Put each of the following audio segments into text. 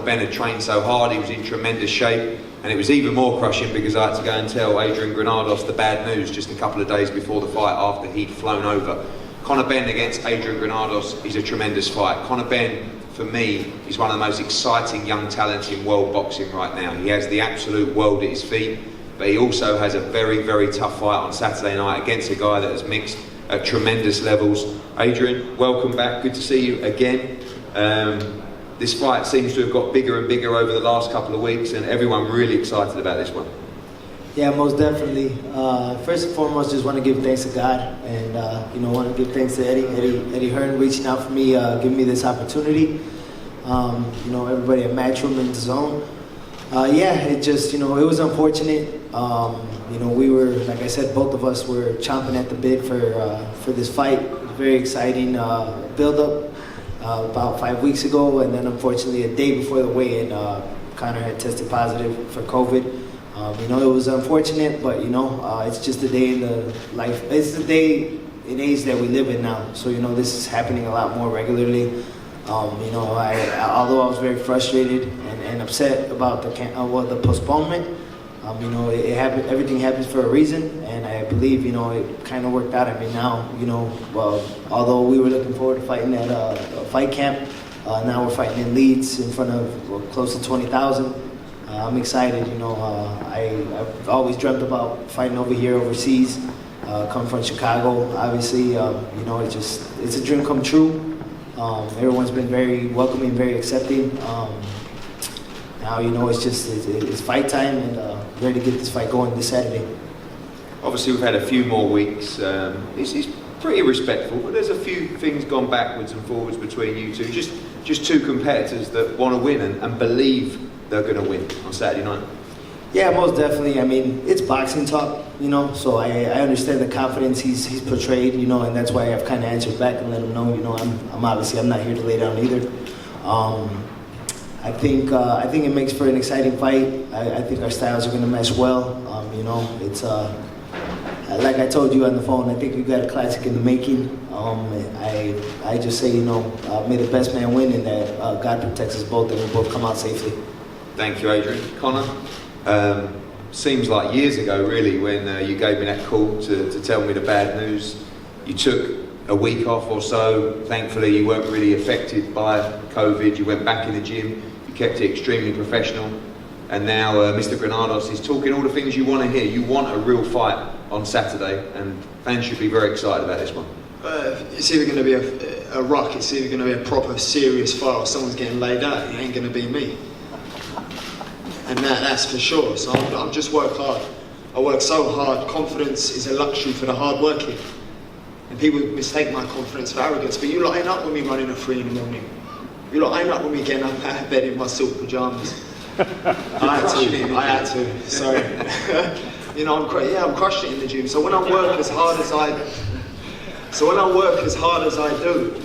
Benn had trained so hard, he was in tremendous shape, and it was even more crushing because I had to go and tell Adrian Granados the bad news just a couple of days before the fight after he'd flown over. Conor Benn against Adrian Granados is a tremendous fight. Conor Benn, for me, is one of the most exciting young talents in world boxing right now. He has the absolute world at his feet, but he also has a very, very tough fight on Saturday night against a guy that has mixed at tremendous levels. Adrian, welcome back, good to see you again. This fight seems to have got bigger and bigger over the last couple of weeks, and everyone really excited about this one. Yeah, most definitely. First and foremost, just want to give thanks to God, and want to give thanks to Eddie Hearn reaching out for me, giving me this opportunity. Everybody at Matchroom and DAZN. It just, it was unfortunate. We were, like I said, both of us were chomping at the bit for this fight. Very exciting build-up about 5 weeks ago, and then unfortunately a day before the weigh-in, Conor had tested positive for COVID. It was unfortunate, but it's just a day in the life. It's the day and age that we live in now. So this is happening a lot more regularly. Although I was very frustrated and upset about the postponement, it happened. Everything happens for a reason, and I believe it kind of worked out. I mean, now although we were looking forward to fighting at a fight camp, now we're fighting in Leeds in front of close to 20,000. I'm excited. I've always dreamt about fighting over here overseas. Come from Chicago, obviously. It's a dream come true. Everyone's been very welcoming, very accepting. Now it's fight time, and ready to get this fight going this Saturday. Obviously, we've had a few more weeks. It's pretty respectful, but there's a few things gone backwards and forwards between you two. Just two competitors that want to win and believe they're going to win on Saturday night. Yeah, most definitely. I mean, it's boxing talk, so I understand the confidence he's portrayed, and that's why I've kind of answered back and let him know, I'm obviously I'm not here to lay down either. I think it makes for an exciting fight. I think our styles are going to mesh well. It's like I told you on the phone, I think we've got a classic in the making. I just say, may the best man win, and that God protects us both and we both come out safely. Thank you, Adrian. Conor, seems like years ago, really, when you gave me that call to tell me the bad news. You took a week off or so. Thankfully, you weren't really affected by COVID. You went back in the gym. You kept it extremely professional. And now Mr. Granados is talking all the things you want to hear. You want a real fight on Saturday, and fans should be very excited about this one. It's either going to be a ruck, it's either going to be a proper serious fight, or someone's getting laid out. It ain't going to be me. And that's for sure. So I've just worked hard. I work so hard. Confidence is a luxury for the hard working. And people mistake my confidence for arrogance. But you lot ain't up with me running at 3 in the morning. You lot ain't up with me getting up out of bed in my silk pajamas. I had to. Sorry. I'm crushing it in the gym. So when I work as hard as I do,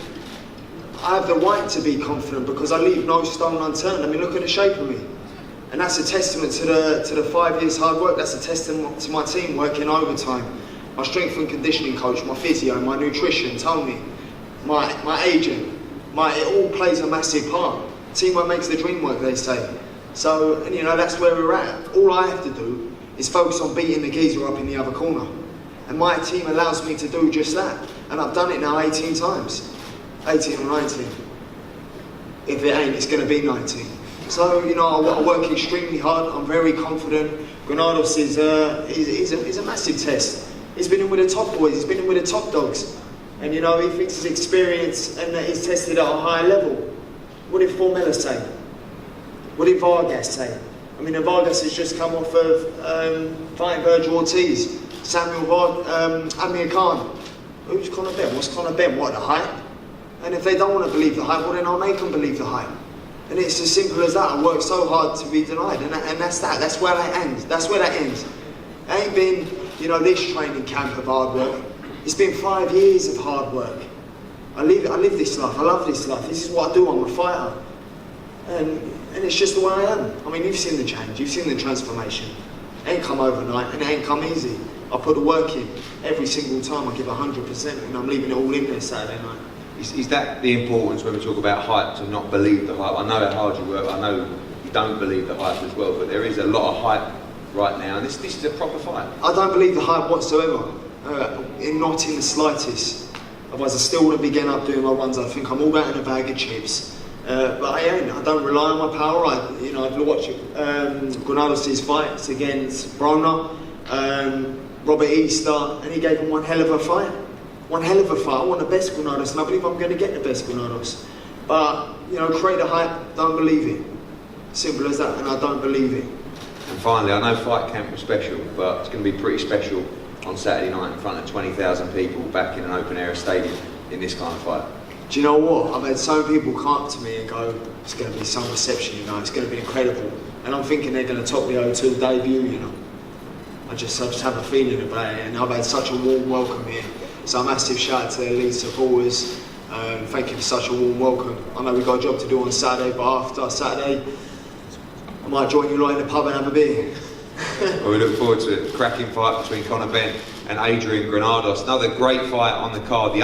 I have the right to be confident because I leave no stone unturned. I mean, look at the shape of me. And that's a testament to the 5 years hard work. That's a testament to my team working overtime. My strength and conditioning coach, my physio, my nutrition, Tony, my agent. It all plays a massive part. Teamwork makes the dream work, they say. So, that's where we're at. All I have to do is focus on beating the geezer up in the other corner. And my team allows me to do just that. And I've done it now 18 times. 18 or 19. If it ain't, it's going to be 19. So, I work extremely hard. I'm very confident. Granados is a massive test. He's been in with the top boys. He's been in with the top dogs. And, he thinks his experience and that he's tested at a high level. What did Formella say? What did Vargas say? I mean, Vargas has just come off of fighting Virgil Ortiz, Amir Khan. Who's Conor Benn? What's Conor Benn? What, the hype? And if they don't want to believe the hype, well, then I'll make them believe the hype. And it's as simple as that. I work so hard to be denied, and that's that. That's where that ends. That's where that ends. It ain't been, this training camp of hard work. It's been 5 years of hard work. I live this life. I love this life. This is what I do. I'm a fighter, and it's just the way I am. I mean, you've seen the change. You've seen the transformation. It ain't come overnight, and it ain't come easy. I put the work in every single time. I give 100%, and I'm leaving it all in there Saturday night. Is that the importance when we talk about hype, to not believe the hype? I know how hard you work, I know you don't believe the hype as well, but there is a lot of hype right now, and this is a proper fight. I don't believe the hype whatsoever, not in the slightest. Otherwise I still wouldn't be getting up doing my runs. I think I'm all out in a bag of chips. But I ain't. I don't rely on my power. I've watched Granados' fights against Broner, Robert Easter, and he gave him one hell of a fight. One hell of a fight. I want the best Granados, and I believe I'm going to get the best Granados. But, create a hype, don't believe it. Simple as that, and I don't believe it. And finally, I know fight camp was special, but it's going to be pretty special on Saturday night in front of 20,000 people back in an open air stadium in this kind of fight. Do you know what? I've had so many people come up to me and go, it's going to be some reception, it's going to be incredible. And I'm thinking they're going to top the O2 debut, I just have a feeling about it, and I've had such a warm welcome here. So a massive shout out to their lead supporters. Thank you for such a warm welcome. I know we've got a job to do on Saturday, but after Saturday, I might join you lot in the pub and have a beer. Well, we look forward to it. Cracking fight between Conor Benn and Adrian Granados. Another great fight on the card.